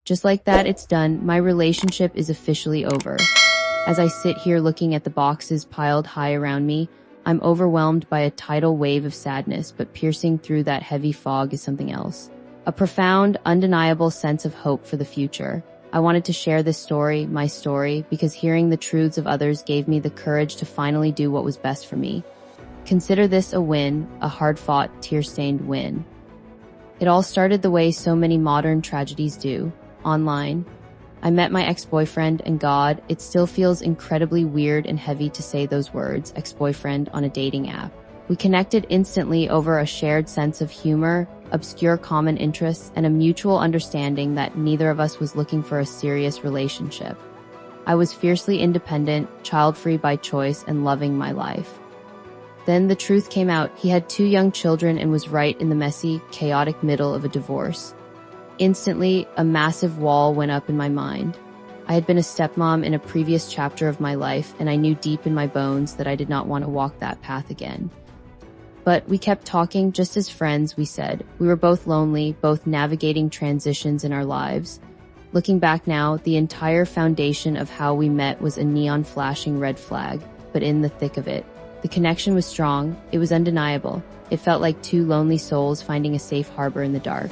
Just like that, it's done. My relationship is officially over. As I sit here looking at the boxes piled high around me, I'm overwhelmed by a tidal wave of sadness, but piercing through that heavy fog is something else. A profound, undeniable sense of hope for the future. I wanted to share this story, my story, because hearing the truths of others gave me the courage to finally do what was best for me. Consider this a win, a hard-fought, tear-stained win. It all started the way so many modern tragedies do, online. I met my ex-boyfriend, and God, it still feels incredibly weird and heavy to say those words, ex-boyfriend, on a dating app. We connected instantly over a shared sense of humor, obscure common interests, and a mutual understanding that neither of us was looking for a serious relationship. I was fiercely independent, child-free by choice, and loving my life. Then the truth came out. He had 2 young children and was right in the messy, chaotic middle of a divorce. Instantly, a massive wall went up in my mind. I had been a stepmom in a previous chapter of my life, and I knew deep in my bones that I did not want to walk that path again. But we kept talking just as friends, we said. We were both lonely, both navigating transitions in our lives. Looking back now, the entire foundation of how we met was a neon flashing red flag, but in the thick of it, the connection was strong, it was undeniable. It felt like 2 lonely souls finding a safe harbor in the dark.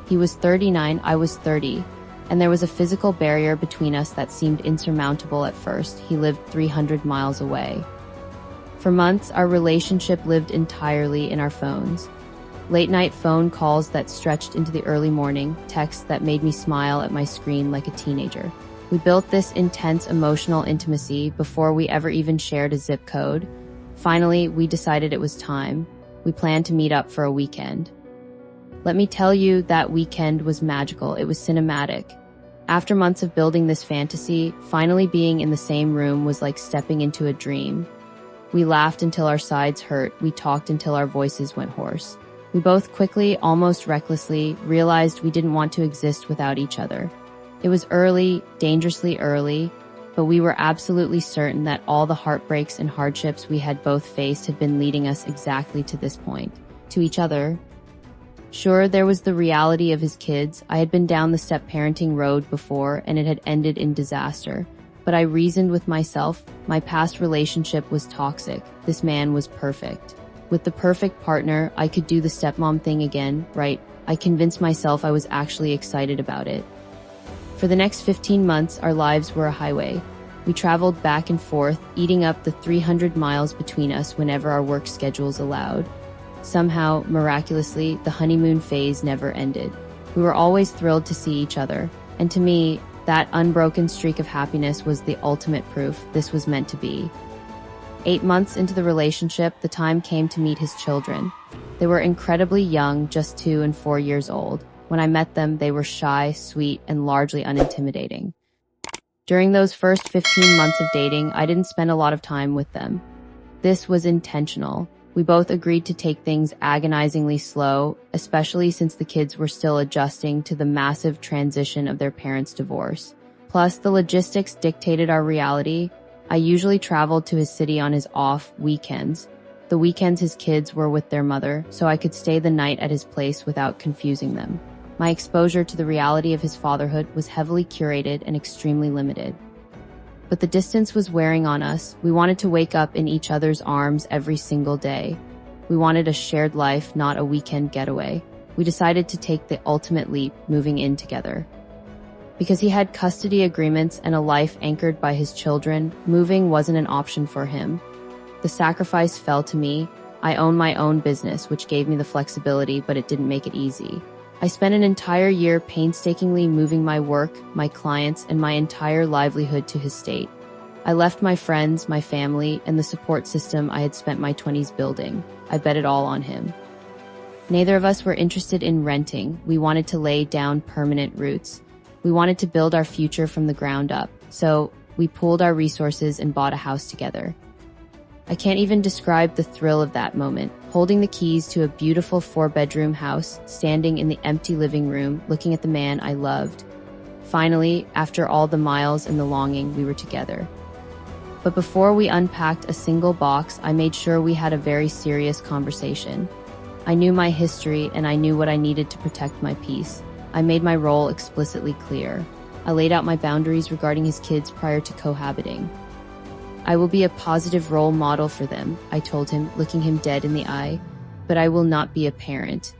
He was 39, I was 30, and there was a physical barrier between us that seemed insurmountable at first. He lived 300 miles away. For months, our relationship lived entirely in our phones. Late-night phone calls that stretched into the early morning, texts that made me smile at my screen like a teenager. We built this intense emotional intimacy before we ever even shared a zip code. Finally, we decided it was time. We planned to meet up for a weekend. Let me tell you, that weekend was magical. It was cinematic. After months of building this fantasy, finally being in the same room was like stepping into a dream. We laughed until our sides hurt. We talked until our voices went hoarse. We both quickly, almost recklessly, realized we didn't want to exist without each other. It was early, dangerously early, but we were absolutely certain that all the heartbreaks and hardships we had both faced had been leading us exactly to this point, to each other. Sure, there was the reality of his kids. I had been down the step-parenting road before, and it had ended in disaster. But I reasoned with myself, my past relationship was toxic. This man was perfect. With the perfect partner, I could do the stepmom thing again, right? I convinced myself I was actually excited about it. For the next 15 months, our lives were a highway. We traveled back and forth, eating up the 300 miles between us whenever our work schedules allowed. Somehow, miraculously, the honeymoon phase never ended. We were always thrilled to see each other, and to me, that unbroken streak of happiness was the ultimate proof this was meant to be. 8 months into the relationship, the time came to meet his children. They were incredibly young, just 2 and 4 years old. When I met them, they were shy, sweet, and largely unintimidating. During those first 15 months of dating, I didn't spend a lot of time with them. This was intentional. We both agreed to take things agonizingly slow, especially since the kids were still adjusting to the massive transition of their parents' divorce. Plus, the logistics dictated our reality. I usually traveled to his city on his off weekends. The weekends his kids were with their mother, so I could stay the night at his place without confusing them. My exposure to the reality of his fatherhood was heavily curated and extremely limited. But the distance was wearing on us. We wanted to wake up in each other's arms every single day. We wanted a shared life, not a weekend getaway. We decided to take the ultimate leap, moving in together. Because he had custody agreements and a life anchored by his children, moving wasn't an option for him. The sacrifice fell to me. I own my own business, which gave me the flexibility, but it didn't make it easy. I spent an entire year painstakingly moving my work, my clients, and my entire livelihood to his state. I left my friends, my family, and the support system I had spent my 20s building. I bet it all on him. Neither of us were interested in renting. We wanted to lay down permanent roots. We wanted to build our future from the ground up. So we pooled our resources and bought a house together. I can't even describe the thrill of that moment, holding the keys to a beautiful 4-bedroom house, standing in the empty living room, looking at the man I loved. Finally, after all the miles and the longing, we were together. But before we unpacked a single box, I made sure we had a very serious conversation. I knew my history and I knew what I needed to protect my peace. I made my role explicitly clear. I laid out my boundaries regarding his kids prior to cohabiting. I will be a positive role model for them, I told him, looking him dead in the eye, but I will not be a parent.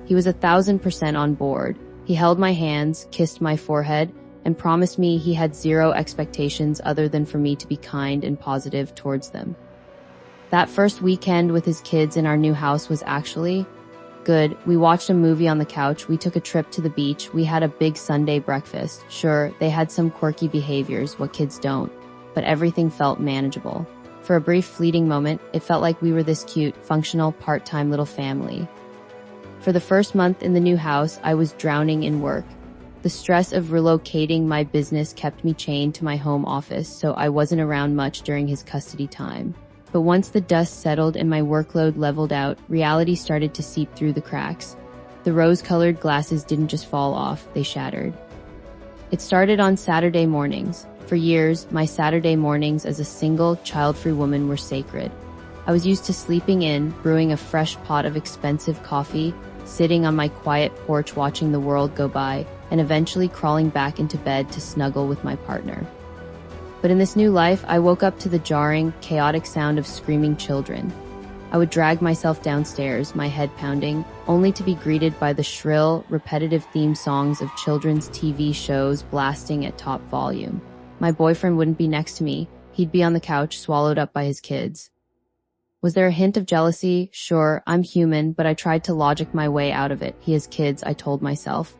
He was 1,000% on board. He held my hands, kissed my forehead, and promised me he had zero expectations other than for me to be kind and positive towards them. That first weekend with his kids in our new house was actually good. We watched a movie on the couch, we took a trip to the beach, we had a big Sunday breakfast. Sure, they had some quirky behaviors, what kids don't, but everything felt manageable. For a brief fleeting moment, it felt like we were this cute, functional, part-time little family. For the first month in the new house, I was drowning in work. The stress of relocating my business kept me chained to my home office, so I wasn't around much during his custody time. But once the dust settled and my workload leveled out, reality started to seep through the cracks. The rose-colored glasses didn't just fall off, they shattered. It started on Saturday mornings. For years, my Saturday mornings as a single, child-free woman were sacred. I was used to sleeping in, brewing a fresh pot of expensive coffee, sitting on my quiet porch watching the world go by, and eventually crawling back into bed to snuggle with my partner. But in this new life, I woke up to the jarring, chaotic sound of screaming children. I would drag myself downstairs, my head pounding, only to be greeted by the shrill, repetitive theme songs of children's TV shows blasting at top volume. My boyfriend wouldn't be next to me. He'd be on the couch, swallowed up by his kids. Was there a hint of jealousy? Sure, I'm human, but I tried to logic my way out of it. He has kids, I told myself.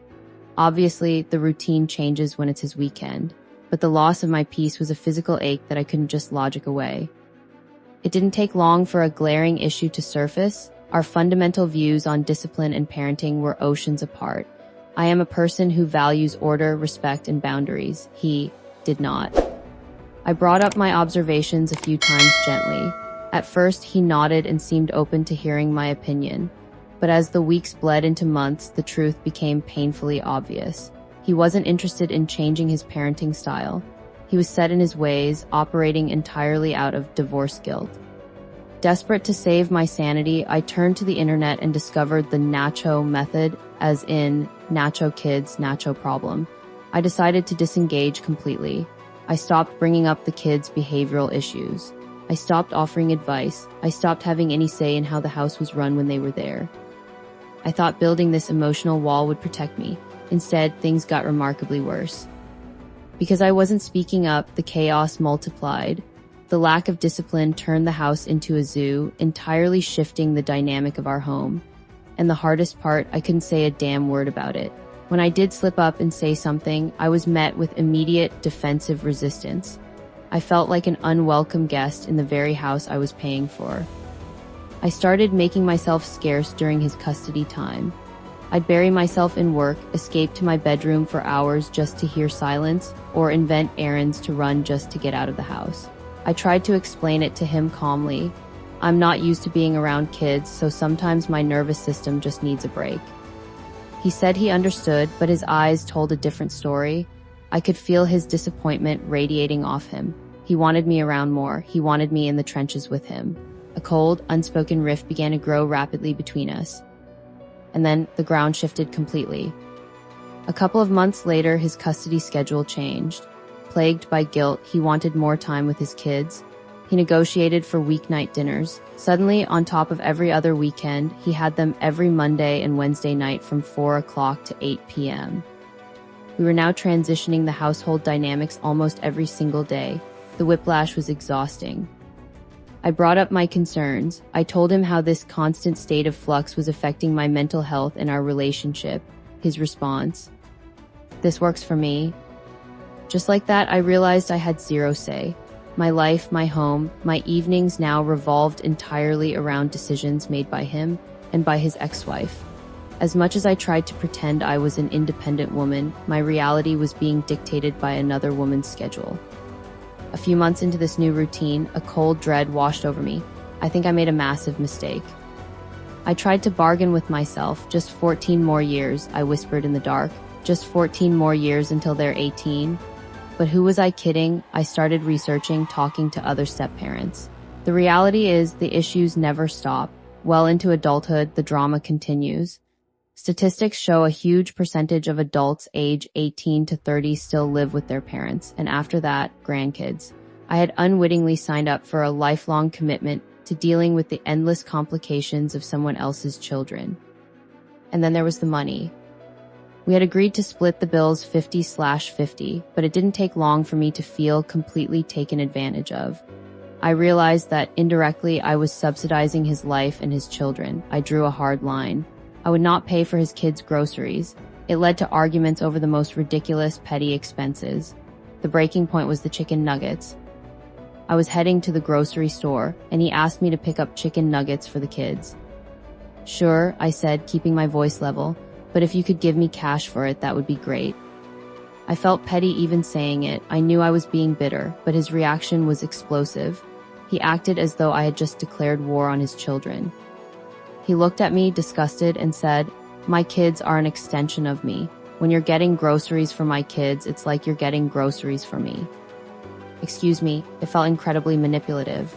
Obviously, the routine changes when it's his weekend, but the loss of my peace was a physical ache that I couldn't just logic away. It didn't take long for a glaring issue to surface. Our fundamental views on discipline and parenting were oceans apart. I am a person who values order, respect, and boundaries. He did not. I brought up my observations a few times gently. At first, he nodded and seemed open to hearing my opinion. But as the weeks bled into months, the truth became painfully obvious. He wasn't interested in changing his parenting style. He was set in his ways, operating entirely out of divorce guilt. Desperate to save my sanity, I turned to the internet and discovered the Nacho method, as in Nacho kids, Nacho problem. I decided to disengage completely. I stopped bringing up the kids' behavioral issues. I stopped offering advice. I stopped having any say in how the house was run when they were there. I thought building this emotional wall would protect me. Instead, things got remarkably worse. Because I wasn't speaking up, the chaos multiplied. The lack of discipline turned the house into a zoo, entirely shifting the dynamic of our home. And the hardest part, I couldn't say a damn word about it. When I did slip up and say something, I was met with immediate defensive resistance. I felt like an unwelcome guest in the very house I was paying for. I started making myself scarce during his custody time. I'd bury myself in work, escape to my bedroom for hours just to hear silence, or invent errands to run just to get out of the house. I tried to explain it to him calmly. I'm not used to being around kids, so sometimes my nervous system just needs a break. He said he understood, but his eyes told a different story. I could feel his disappointment radiating off him. He wanted me around more. He wanted me in the trenches with him. A cold, unspoken rift began to grow rapidly between us. And then the ground shifted completely. A couple of months later, his custody schedule changed. Plagued by guilt, he wanted more time with his kids. He negotiated for weeknight dinners. Suddenly, on top of every other weekend, he had them every Monday and Wednesday night from 4 o'clock to 8 p.m. We were now transitioning the household dynamics almost every single day. The whiplash was exhausting. I brought up my concerns. I told him how this constant state of flux was affecting my mental health and our relationship. His response: "This works for me." Just like that, I realized I had zero say. My life, my home, my evenings now revolved entirely around decisions made by him and by his ex-wife. As much as I tried to pretend I was an independent woman, my reality was being dictated by another woman's schedule. A few months into this new routine, a cold dread washed over me. I think I made a massive mistake. I tried to bargain with myself. Just 14 more years, I whispered in the dark. Just 14 more years until they're 18. But who was I kidding? I started researching, talking to other step-parents. The reality is the issues never stop. Well into adulthood, the drama continues. Statistics show a huge percentage of adults age 18 to 30 still live with their parents, and after that, grandkids. I had unwittingly signed up for a lifelong commitment to dealing with the endless complications of someone else's children. And then there was the money. We had agreed to split the bills 50/50, but it didn't take long for me to feel completely taken advantage of. I realized that indirectly I was subsidizing his life and his children. I drew a hard line. I would not pay for his kids' groceries. It led to arguments over the most ridiculous petty expenses. The breaking point was the chicken nuggets. I was heading to the grocery store, and he asked me to pick up chicken nuggets for the kids. Sure, I said, keeping my voice level, but if you could give me cash for it, that would be great. I felt petty even saying it. I knew I was being bitter, but his reaction was explosive. He acted as though I had just declared war on his children. He looked at me, disgusted, and said, "My kids are an extension of me. When you're getting groceries for my kids, it's like you're getting groceries for me." Excuse me, it felt incredibly manipulative.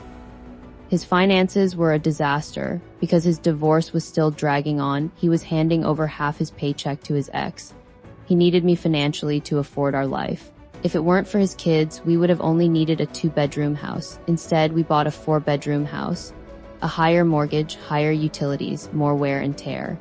His finances were a disaster. Because his divorce was still dragging on, he was handing over half his paycheck to his ex. He needed me financially to afford our life. If it weren't for his kids, we would have only needed a 2-bedroom house. Instead, we bought a 4-bedroom house. A higher mortgage, higher utilities, more wear and tear.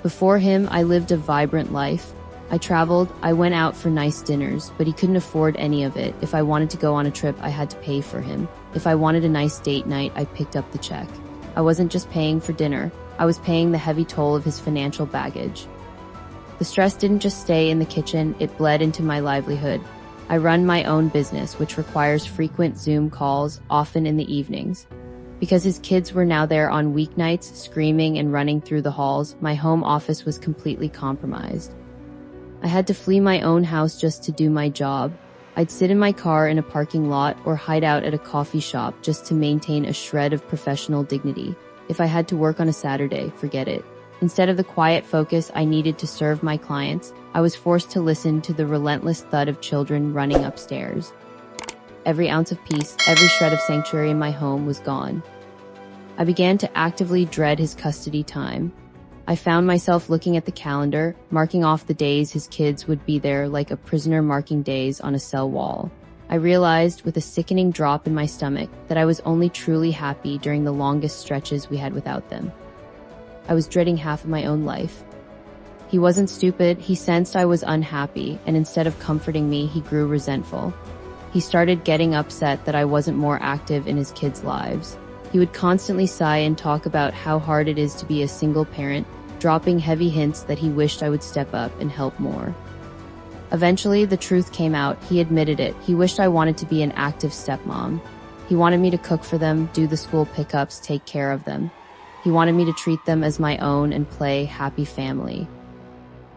Before him, I lived a vibrant life. I traveled, I went out for nice dinners, but he couldn't afford any of it. If I wanted to go on a trip, I had to pay for him. If I wanted a nice date night, I picked up the check. I wasn't just paying for dinner, I was paying the heavy toll of his financial baggage. The stress didn't just stay in the kitchen, it bled into my livelihood. I run my own business, which requires frequent Zoom calls, often in the evenings. Because his kids were now there on weeknights, screaming and running through the halls, my home office was completely compromised. I had to flee my own house just to do my job. I'd sit in my car in a parking lot or hide out at a coffee shop just to maintain a shred of professional dignity. If I had to work on a Saturday, forget it. Instead of the quiet focus I needed to serve my clients, I was forced to listen to the relentless thud of children running upstairs. Every ounce of peace, every shred of sanctuary in my home was gone. I began to actively dread his custody time. I found myself looking at the calendar, marking off the days his kids would be there like a prisoner marking days on a cell wall. I realized, with a sickening drop in my stomach, that I was only truly happy during the longest stretches we had without them. I was dreading half of my own life. He wasn't stupid, he sensed I was unhappy, and instead of comforting me, he grew resentful. He started getting upset that I wasn't more active in his kids' lives. He would constantly sigh and talk about how hard it is to be a single parent, dropping heavy hints that he wished I would step up and help more. Eventually, the truth came out. He admitted it. He wished I wanted to be an active stepmom. He wanted me to cook for them, do the school pickups, take care of them. He wanted me to treat them as my own and play happy family.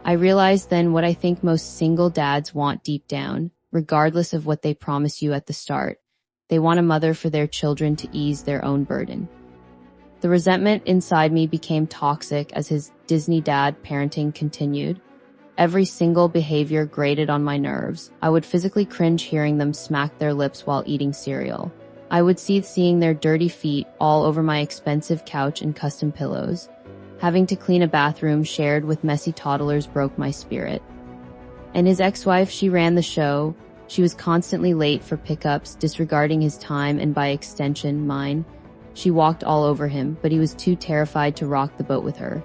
I realized then what I think most single dads want deep down, regardless of what they promise you at the start. They want a mother for their children to ease their own burden. The resentment inside me became toxic as his Disney dad parenting continued. Every single behavior grated on my nerves. I would physically cringe hearing them smack their lips while eating cereal. I would seeing their dirty feet all over my expensive couch and custom pillows. Having to clean a bathroom shared with messy toddlers broke my spirit. And his ex-wife, she ran the show. She was constantly late for pickups, disregarding his time and by extension, mine. She walked all over him, but he was too terrified to rock the boat with her.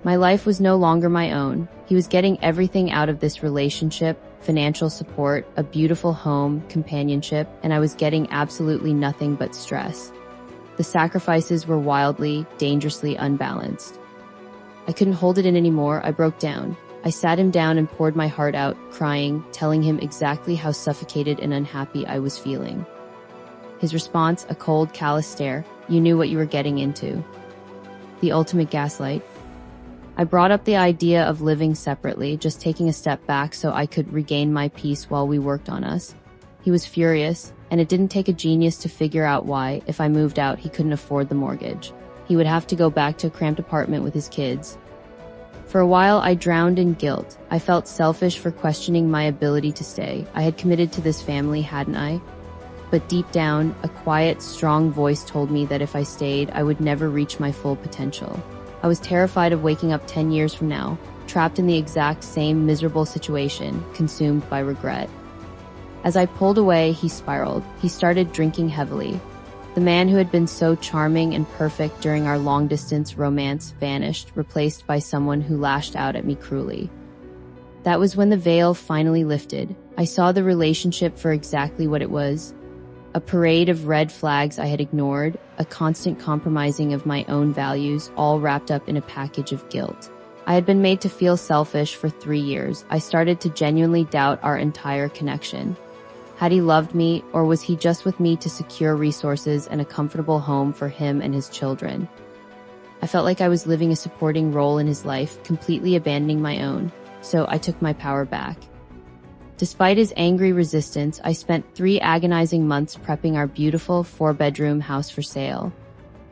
My life was no longer my own. He was getting everything out of this relationship, financial support, a beautiful home, companionship, and I was getting absolutely nothing but stress. The sacrifices were wildly, dangerously unbalanced. I couldn't hold it in anymore. I broke down. I sat him down and poured my heart out, crying, telling him exactly how suffocated and unhappy I was feeling. His response, a cold, callous stare. You knew what you were getting into. The ultimate gaslight. I brought up the idea of living separately, just taking a step back so I could regain my peace while we worked on us. He was furious, and it didn't take a genius to figure out why, if I moved out, he couldn't afford the mortgage. He would have to go back to a cramped apartment with his kids. For a while, I drowned in guilt. I felt selfish for questioning my ability to stay. I had committed to this family, hadn't I? But deep down, a quiet, strong voice told me that if I stayed, I would never reach my full potential. I was terrified of waking up 10 years from now, trapped in the exact same miserable situation, consumed by regret. As I pulled away, he spiraled. He started drinking heavily. The man who had been so charming and perfect during our long-distance romance vanished, replaced by someone who lashed out at me cruelly. That was when the veil finally lifted. I saw the relationship for exactly what it was. A parade of red flags I had ignored, a constant compromising of my own values, all wrapped up in a package of guilt. I had been made to feel selfish for 3 years. I started to genuinely doubt our entire connection. Had he loved me, or was he just with me to secure resources and a comfortable home for him and his children? I felt like I was living a supporting role in his life, completely abandoning my own. So I took my power back. Despite his angry resistance, I spent 3 agonizing months prepping our beautiful 4-bedroom house for sale.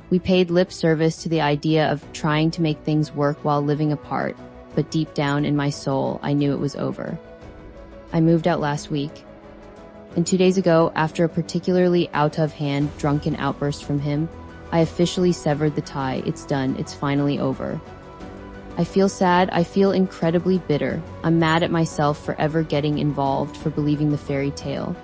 We paid lip service to the idea of trying to make things work while living apart, but deep down in my soul, I knew it was over. I moved out last week. And 2 days ago, after a particularly out-of-hand, drunken outburst from him, I officially severed the tie. It's done. It's finally over. I feel sad. I feel incredibly bitter. I'm mad at myself for ever getting involved, for believing the fairy tale.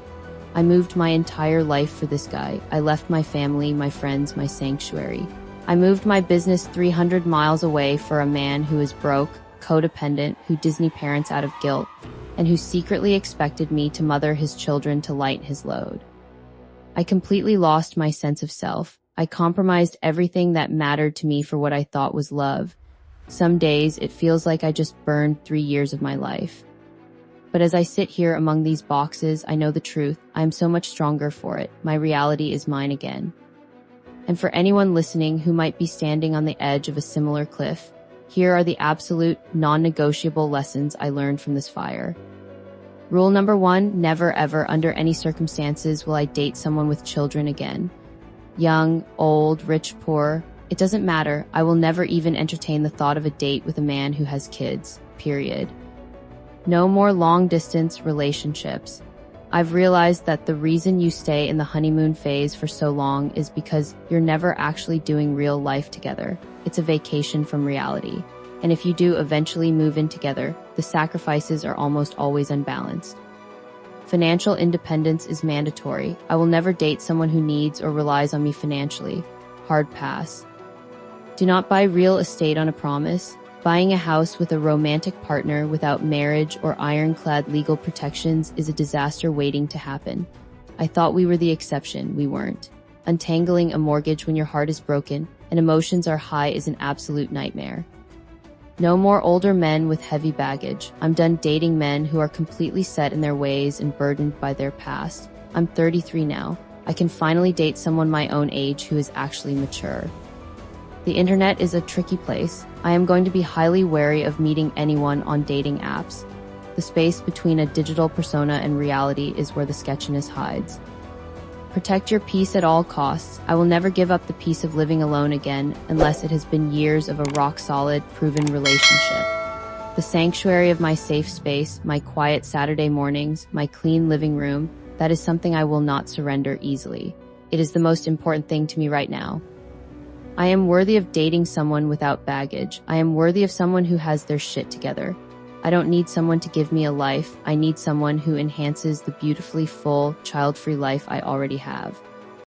I moved my entire life for this guy. I left my family, my friends, my sanctuary. I moved my business 300 miles away for a man who is broke, codependent, who Disney parents out of guilt, and who secretly expected me to mother his children to lighten his load. I completely lost my sense of self. I compromised everything that mattered to me for what I thought was love. Some days, it feels like I just burned 3 years of my life. But as I sit here among these boxes, I know the truth. I am so much stronger for it. My reality is mine again. And for anyone listening who might be standing on the edge of a similar cliff, here are the absolute, non-negotiable lessons I learned from this fire. Rule number 1, never ever, under any circumstances, will I date someone with children again. Young, old, rich, poor, it doesn't matter. I will never even entertain the thought of a date with a man who has kids, period. No more long-distance relationships. I've realized that the reason you stay in the honeymoon phase for so long is because you're never actually doing real life together. It's a vacation from reality. And if you do eventually move in together, the sacrifices are almost always unbalanced. Financial independence is mandatory. I will never date someone who needs or relies on me financially. Hard pass. Do not buy real estate on a promise. Buying a house with a romantic partner without marriage or ironclad legal protections is a disaster waiting to happen. I thought we were the exception. We weren't. Untangling a mortgage when your heart is broken and emotions are high is an absolute nightmare. No more older men with heavy baggage. I'm done dating men who are completely set in their ways and burdened by their past. I'm 33 now. I can finally date someone my own age who is actually mature. The internet is a tricky place. I am going to be highly wary of meeting anyone on dating apps. The space between a digital persona and reality is where the sketchiness hides. Protect your peace at all costs. I will never give up the peace of living alone again unless it has been years of a rock-solid, proven relationship. The sanctuary of my safe space, my quiet Saturday mornings, my clean living room, that is something I will not surrender easily. It is the most important thing to me right now. I am worthy of dating someone without baggage. I am worthy of someone who has their shit together. I don't need someone to give me a life. I need someone who enhances the beautifully full, child-free life I already have.